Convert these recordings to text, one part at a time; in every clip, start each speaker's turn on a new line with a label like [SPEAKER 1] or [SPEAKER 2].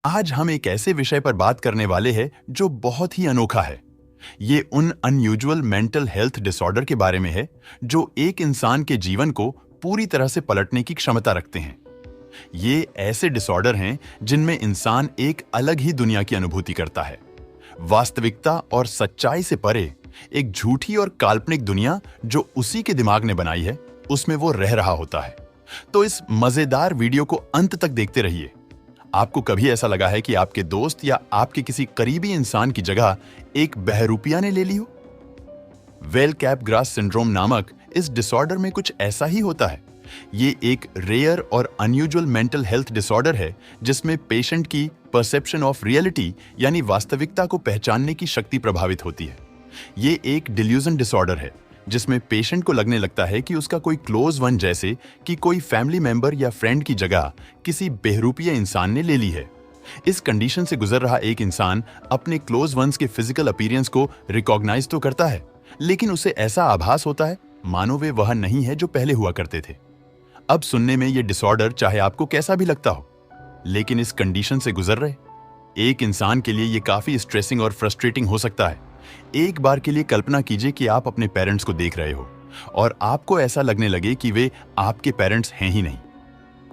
[SPEAKER 1] आज हम एक ऐसे विषय पर बात करने वाले हैं जो बहुत ही अनोखा है। ये उन अनयूजुअल मेंटल हेल्थ डिसऑर्डर के बारे में है जो एक इंसान के जीवन को पूरी तरह से पलटने की क्षमता रखते हैं। ये ऐसे डिसऑर्डर हैं जिनमें इंसान एक अलग ही दुनिया की अनुभूति करता है। वास्तविकता और सच्चाई से परे एक झूठी और काल्पनिक दुनिया जो उसी के दिमाग ने बनाई है, उसमें वो रह रहा होता है। तो इस मजेदार वीडियो को अंत तक देखते रहिए। आपको कभी ऐसा लगा है कि आपके दोस्त या आपके किसी करीबी इंसान की जगह एक बहरूपिया ने ले ली हो? वेल कैप ग्रास सिंड्रोम नामक इस डिसऑर्डर में कुछ ऐसा ही होता है। ये एक रेयर और अनयूजुअल मेंटल हेल्थ डिसऑर्डर है जिसमें पेशेंट की परसेप्शन ऑफ रियलिटी यानी वास्तविकता को पहचानने की शक्ति प्रभावित होती है। ये एक डिल्यूजन डिसऑर्डर है जिसमें पेशेंट को लगने लगता है कि उसका कोई क्लोज वन, जैसे कि कोई फैमिली मेंबर या फ्रेंड की जगह किसी बहरूपिया इंसान ने ले ली है। इस कंडीशन से गुजर रहा एक इंसान अपने क्लोज वंस के फिजिकल अपीयरेंस को रिकॉग्नाइज तो करता है, लेकिन उसे ऐसा आभास होता है मानो वे वह नहीं है जो पहले हुआ करते थे। अब सुनने में ये डिसऑर्डर चाहे आपको कैसा भी लगता हो, लेकिन इस कंडीशन से गुजर रहे एक इंसान के लिए ये काफी स्ट्रेसिंग और फ्रस्ट्रेटिंग हो सकता है। एक बार के लिए कल्पना कीजिए कि आप अपने पेरेंट्स को देख रहे हो और आपको ऐसा लगने लगे कि वे आपके पेरेंट्स हैं ही नहीं।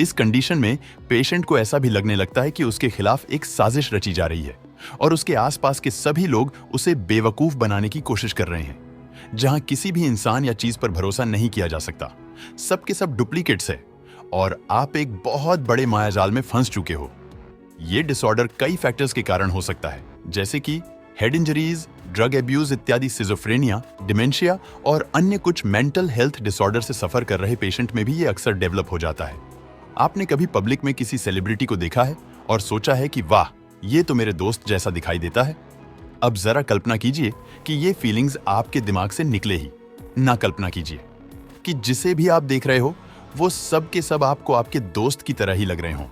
[SPEAKER 1] इस कंडीशन में पेशेंट को ऐसा भी लगने लगता है कि उसके खिलाफ एक साजिश रची जा रही है और उसके आसपास के सभी लोग उसे बेवकूफ बनाने की कोशिश कर रहे हैं। जहां किसी भी इंसान या चीज पर भरोसा नहीं किया जा सकता, सबके सब डुप्लीकेट्स है और आप एक बहुत बड़े मायाजाल में फंस चुके हो। ये डिसऑर्डर कई फैक्टर्स के कारण हो सकता है, जैसे कि हेड इंजरीज, ड्रग एब्यूज इत्यादि, सिजोफ्रेनिया, डिमेंशिया और अन्य कुछ मेंटल हेल्थ डिसऑर्डर से सफर कर रहे पेशेंट में भी ये अक्सर डेवलप हो जाता है। आपने कभी पब्लिक में किसी सेलिब्रिटी को देखा है और सोचा है कि वाह, ये तो मेरे दोस्त जैसा दिखाई देता है? अब जरा कल्पना कीजिए कि ये फीलिंग्स आपके दिमाग से निकले ही ना। कल्पना कीजिए कि जिसे भी आप देख रहे हो वो सब के सब आपको आपके दोस्त की तरह ही लग रहे हों।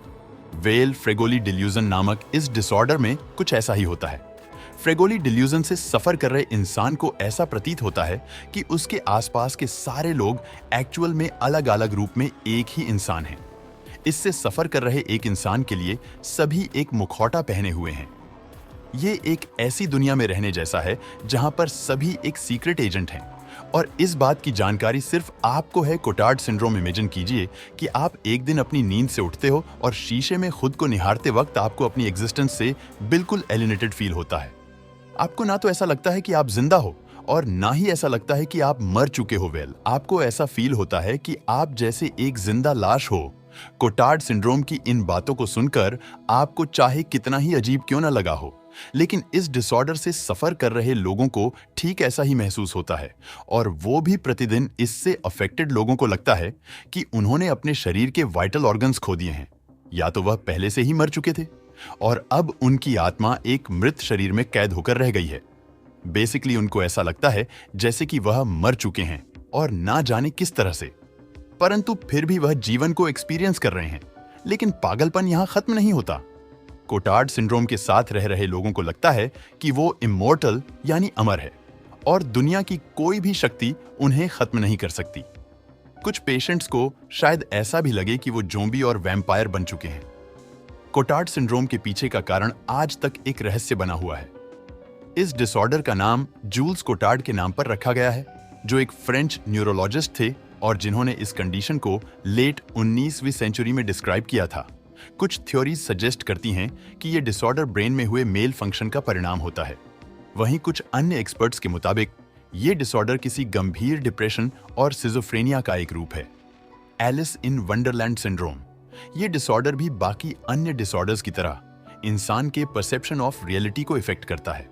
[SPEAKER 1] वेल फ्रेगोली डिल्यूजन नामक इस डिसऑर्डर में कुछ ऐसा ही होता है। फ्रेगोली डिल्यूजन से सफर कर रहे इंसान को ऐसा प्रतीत होता है कि उसके आसपास के सारे लोग एक्चुअल में अलग अलग रूप में एक ही इंसान हैं। इससे सफर कर रहे एक इंसान के लिए सभी एक मुखौटा पहने हुए हैं। ये एक ऐसी दुनिया में रहने जैसा है जहां पर सभी एक सीक्रेट एजेंट हैं और इस बात की जानकारी सिर्फ आपको है। कोटार्ड सिंड्रोम इमेजिन कीजिए कि आप एक दिन अपनी नींद से उठते हो और शीशे में खुद को निहारते वक्त आपको अपनी एग्जिस्टेंस से बिल्कुल एलिनेटेड फील होता है। आपको ना तो ऐसा लगता है कि आप जिंदा हो और ना ही ऐसा लगता है कि आप मर चुके हो। वेल, आपको ऐसा फील होता है कि आप जैसे एक जिंदा लाश हो। कोटार्ड सिंड्रोम की इन बातों को सुनकर आपको चाहे कितना ही अजीब क्यों ना लगा हो, लेकिन इस डिसऑर्डर से सफर कर रहे लोगों को ठीक ऐसा ही महसूस होता है और वो भी प्रतिदिन इससे अफेक्टेड लोगों को लगता है कि उन्होंने अपने शरीर के वाइटल ऑर्गन्स खो दिए हैं, या तो वह पहले से ही मर चुके थे और अब उनकी आत्मा एक मृत शरीर में कैद होकर रह गई है। बेसिकली उनको ऐसा लगता है जैसे कि वह मर चुके हैं और ना जाने किस तरह से, परंतु फिर भी वह जीवन को एक्सपीरियंस कर रहे हैं। लेकिन पागलपन यहां खत्म नहीं होता। कोटार्ड सिंड्रोम के साथ रह रहे लोगों को लगता है कि वो इमॉर्टल यानी अमर है और दुनिया की कोई भी शक्ति उन्हें खत्म नहीं कर सकती। कुछ पेशेंट्स को शायद ऐसा भी लगे कि वो ज़ॉम्बी और वैम्पायर बन चुके हैं। कोटार्ड सिंड्रोम के पीछे का कारण आज तक एक रहस्य बना हुआ है। इस डिसऑर्डर का नाम जूल्स कोटार्ड के नाम पर रखा गया है, जो एक फ्रेंच न्यूरोलॉजिस्ट थे और जिन्होंने इस कंडीशन को लेट 19वीं सेंचुरी में डिस्क्राइब किया था। कुछ थ्योरीज सजेस्ट करती हैं कि यह डिसऑर्डर ब्रेन में हुए मेल फंक्शन का परिणाम होता है। वहीं कुछ अन्य एक्सपर्ट्स के मुताबिक यह डिसऑर्डर किसी गंभीर डिप्रेशन और सिजोफ्रेनिया का एक रूप है। एलिस इन वंडरलैंड सिंड्रोम, यह डिसऑर्डर भी बाकी अन्य डिसऑर्डर्स की तरह इंसान के परसेप्शन ऑफ रियलिटी को इफेक्ट करता है।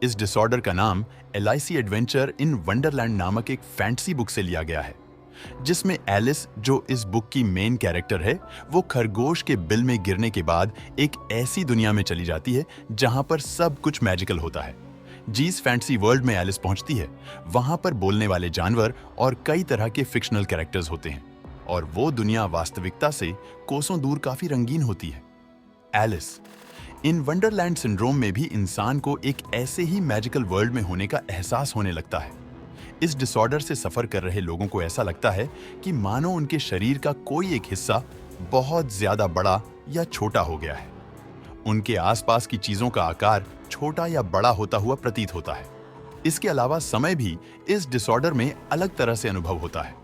[SPEAKER 1] इस डिसऑर्डर का नाम एलाइसी एडवेंचर इन वंडरलैंड नामक एक फैंटेसी बुक से लिया गया है, जिसमें एलिस, जो इस बुक की मेन कैरेक्टर है, वो खरगोश के बिल में गिरने के बाद एक ऐसी दुनिया में चली जाती है जहां पर सब कुछ मैजिकल होता है। जिस फैंटेसी वर्ल्ड में एलिस पहुंचती है, वहां पर बोलने वाले जानवर और कई तरह के फिक्शनल कैरेक्टर्स होते हैं और वो दुनिया वास्तविकता से कोसों दूर काफी रंगीन होती है। एलिस इन वंडरलैंड सिंड्रोम में भी इंसान को एक ऐसे ही मैजिकल वर्ल्ड में होने का एहसास होने लगता है। इस डिसऑर्डर से सफर कर रहे लोगों को ऐसा लगता है कि मानो उनके शरीर का कोई एक हिस्सा बहुत ज्यादा बड़ा या छोटा हो गया है उनके आसपास की चीजों का आकार छोटा या बड़ा होता हुआ प्रतीत होता है। इसके अलावा समय भी इस डिसऑर्डर में अलग तरह से अनुभव होता है।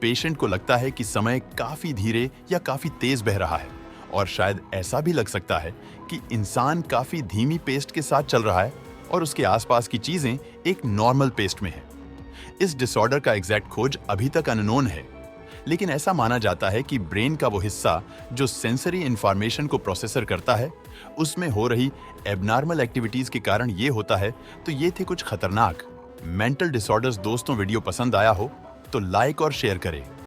[SPEAKER 1] पेशेंट को लगता है कि समय काफी धीरे या काफी तेज बह रहा है, और शायद ऐसा भी लग सकता है कि इंसान काफी धीमी पेस्ट के साथ चल रहा है और उसके आसपास की चीजें एक नॉर्मल पेस्ट में है। इस डिसऑर्डर का एग्जैक्ट खोज अभी तक अननोन है, लेकिन ऐसा माना जाता है कि ब्रेन का वो हिस्सा जो सेंसरी इंफॉर्मेशन को प्रोसेसर करता है, उसमें हो रही एबनॉर्मल एक्टिविटीज के कारण ये होता है। तो ये थे कुछ खतरनाक मेंटल डिसऑर्डर्स। दोस्तों, वीडियो पसंद आया हो तो लाइक और शेयर करें।